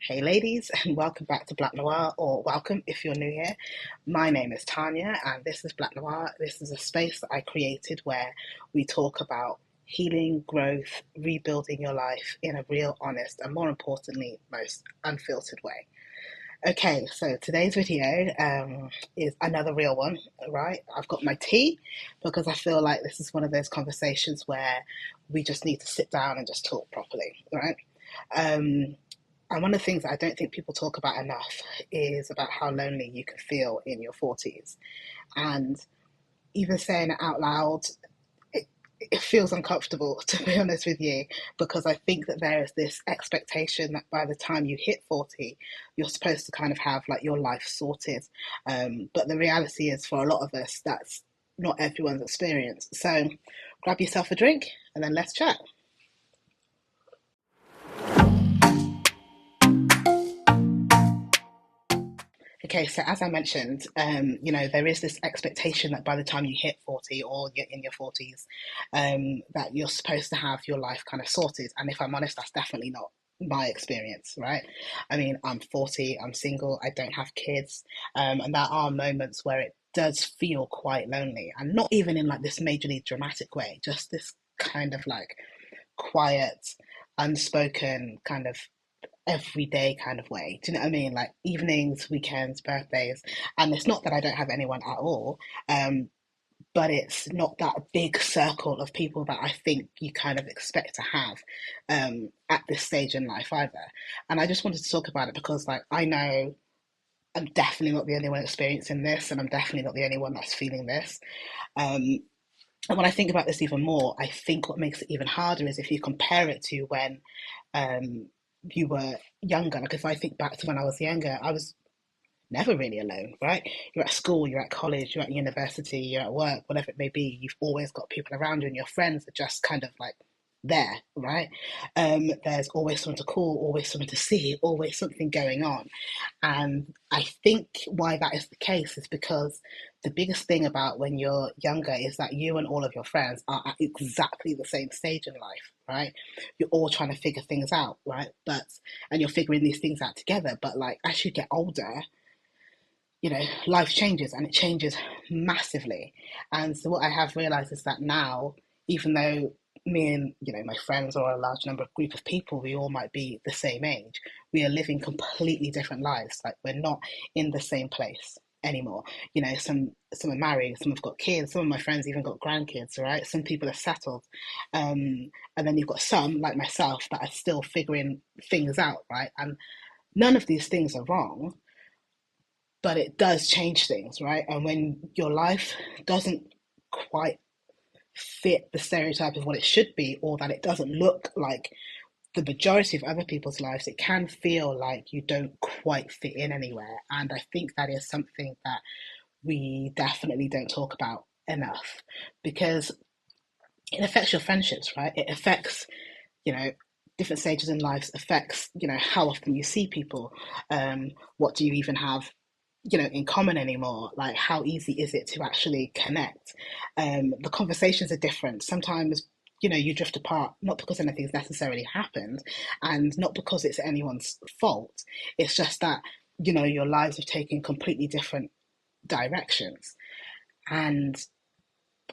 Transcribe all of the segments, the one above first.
Hey, ladies, and welcome back to Black Noir, or welcome if you're new here. My name is Tanya, and this is Black Noir. This is a space that I created where we talk about healing, growth, rebuilding your life in a real, honest, and more importantly, most unfiltered way. Okay, so today's video is another real one, right? I've got my tea because I feel like this is one of those conversations where we just need to sit down and just talk properly, right? Um, and one of the things that I don't think people talk about enough is about how lonely you can feel in your 40s. And even saying it out loud, it, it feels uncomfortable, to be honest with you, because I think that there is this expectation that by the time you hit 40, you're supposed to kind of have like your life sorted. But the reality is, for a lot of us, that's not everyone's experience. So grab yourself a drink and then let's chat. Okay, so as I mentioned, there is this expectation that by the time you hit 40 or you're in your 40s, that you're supposed to have your life kind of sorted. And if I'm honest, that's definitely not my experience, right? I mean, I'm 40, I'm single, I don't have kids, and there are moments where it does feel quite lonely, and not even in like this majorly dramatic way, just this kind of like quiet, unspoken kind of everyday kind of way. Do you know what I mean? Like evenings, weekends, birthdays. And it's not that I don't have anyone at all, um, but it's not that big circle of people that I think you kind of expect to have at this stage in life either. And I just wanted to talk about it because, like, I know I'm definitely not the only one experiencing this, and I'm definitely not the only one that's feeling this. Um, and when I think about this even more, I think what makes it even harder is if you compare it to when um, you were younger. Like if I think back to when I was younger, I was never really alone, right? You're at school, you're at college, you're at university, you're at work, whatever it may be. You've always got people around you, and your friends are just kind of like there, right? There's always someone to call, always someone to see, always something going on. And I think why that is the case is because the biggest thing about when you're younger is that you and all of your friends are at exactly the same stage in life, right? You're all trying to figure things out, right? And you're figuring these things out together. But like as you get older, life changes and it changes massively. And so what I have realized is that now, even though me and my friends or a large number of group of people, we all might be the same age, we are living completely different lives. Like we're not in the same place anymore. Some are married, some have got kids, some of my friends even got grandkids, right? Some people are settled. And then you've got some like myself that are still figuring things out, right? And none of these things are wrong, but it does change things, right? And when your life doesn't quite fit the stereotype of what it should be, or that it doesn't look like the majority of other people's lives, it can feel like you don't quite fit in anywhere. And I think that is something that we definitely don't talk about enough because it affects your friendships, right? It affects, you know, different stages in life, affects, how often you see people. What do you even have in common anymore? Like how easy is it to actually connect? The conversations are different sometimes. You drift apart not because anything's necessarily happened, and not because it's anyone's fault. It's just that your lives have taken completely different directions. And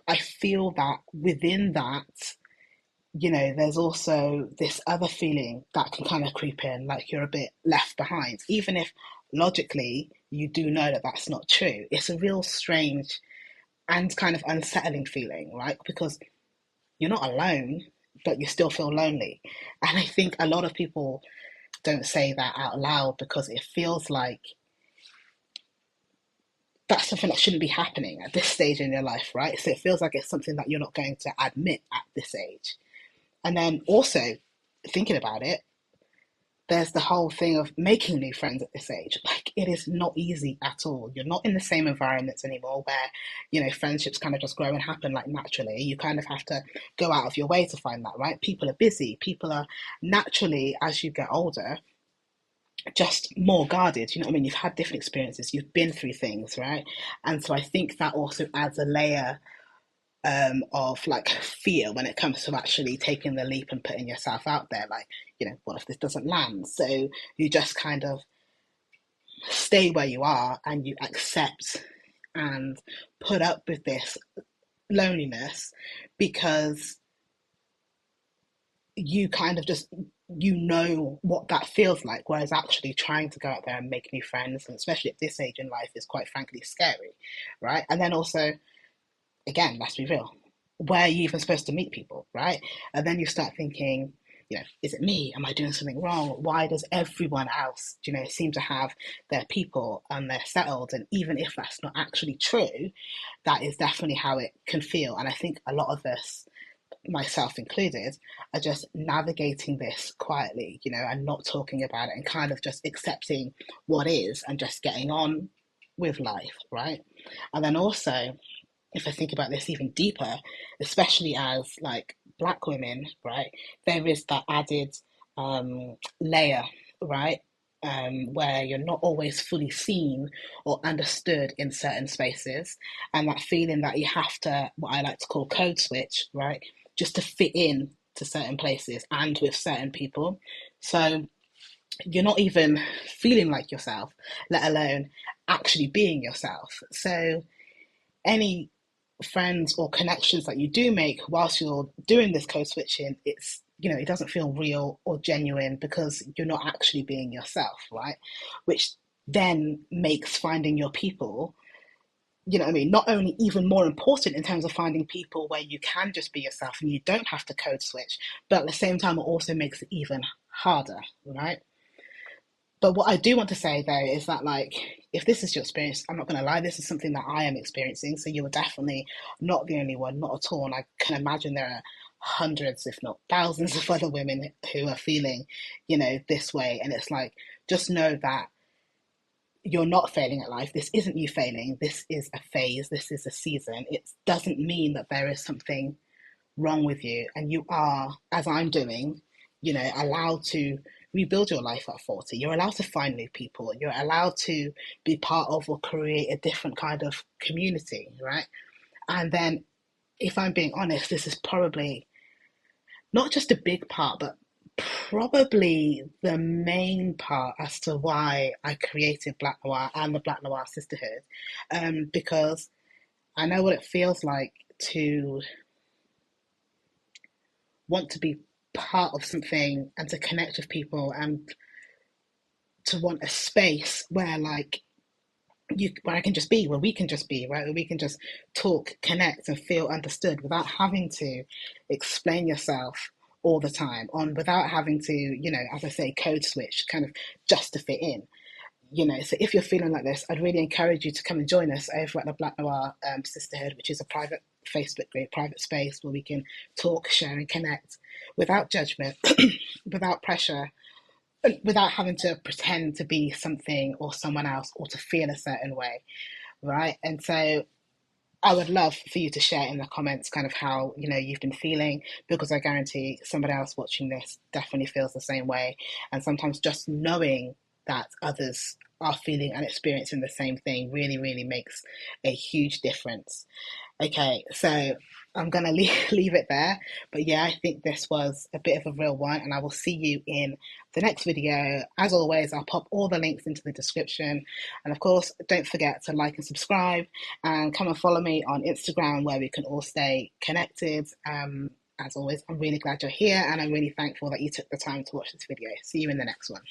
I feel that within that, there's also this other feeling that can kind of creep in, like you're a bit left behind, even if logically you do know that that's not true. It's a real strange and kind of unsettling feeling, right? Because you're not alone, but you still feel lonely. And I think a lot of people don't say that out loud because it feels like that's something that shouldn't be happening at this stage in your life, right? So it feels like it's something that you're not going to admit at this age. And then also thinking about it, there's the whole thing of making new friends at this age. Like it is not easy at all. You're not in the same environments anymore where, friendships kind of just grow and happen like naturally. You kind of have to go out of your way to find that, right? People are busy. People are naturally, as you get older, just more guarded. You know what I mean? You've had different experiences, you've been through things, right? And so I think that also adds a layer of like fear when it comes to actually taking the leap and putting yourself out there. Like, what if this doesn't land? So you just kind of stay where you are and you accept and put up with this loneliness because you kind of just what that feels like, whereas actually trying to go out there and make new friends, and especially at this age in life, is quite frankly scary, right? And then also, again, let's be real, where are you even supposed to meet people, right? And then you start thinking, is it me? Am I doing something wrong? Why does everyone else, seem to have their people and they're settled? And even if that's not actually true, that is definitely how it can feel. And I think a lot of us, myself included, are just navigating this quietly, and not talking about it and kind of just accepting what is and just getting on with life, right? And then also, if I think about this even deeper, especially as like Black women, right, there is that added layer, right, where you're not always fully seen or understood in certain spaces, and that feeling that you have to, what I like to call code switch, right, just to fit in to certain places and with certain people. So you're not even feeling like yourself, let alone actually being yourself. So any friends or connections that you do make whilst you're doing this code switching, it doesn't feel real or genuine because you're not actually being yourself, right? Which then makes finding your people, not only even more important in terms of finding people where you can just be yourself and you don't have to code switch, but at the same time, it also makes it even harder, right? But what I do want to say though is that, like, if this is your experience, I'm not going to lie, this is something that I am experiencing. So you are definitely not the only one, not at all. And I can imagine there are hundreds, if not thousands, of other women who are feeling, this way. And it's like, just know that you're not failing at life. This isn't you failing. This is a phase. This is a season. It doesn't mean that there is something wrong with you, and you are, as I'm doing, allowed to rebuild your life at 40. You're allowed to find new people. You're allowed to be part of or create a different kind of community, right? And then, if I'm being honest, this is probably not just a big part, but probably the main part as to why I created Black Noir and the Black Noir Sisterhood, because I know what it feels like to want to be part of something and to connect with people and to want a space where where I can just be, where we can just be, right? Where we can just talk, connect, and feel understood without having to explain yourself all the time, without having to, as I say, code switch, kind of just to fit in. So if you're feeling like this, I'd really encourage you to come and join us over at the Black Noir Sisterhood, which is a private Facebook group, private space where we can talk, share, and connect without judgment, without pressure, without having to pretend to be something or someone else or to feel a certain way, right? And so I would love for you to share in the comments kind of how you've been feeling, because I guarantee somebody else watching this definitely feels the same way. And sometimes just knowing that others are feeling and experiencing the same thing really, really makes a huge difference. Okay, so I'm gonna leave it there. But yeah, I think this was a bit of a real one, and I will see you in the next video. As always, I'll pop all the links into the description. And of course, don't forget to like and subscribe, and come and follow me on Instagram where we can all stay connected. As always, I'm really glad you're here, and I'm really thankful that you took the time to watch this video. See you in the next one.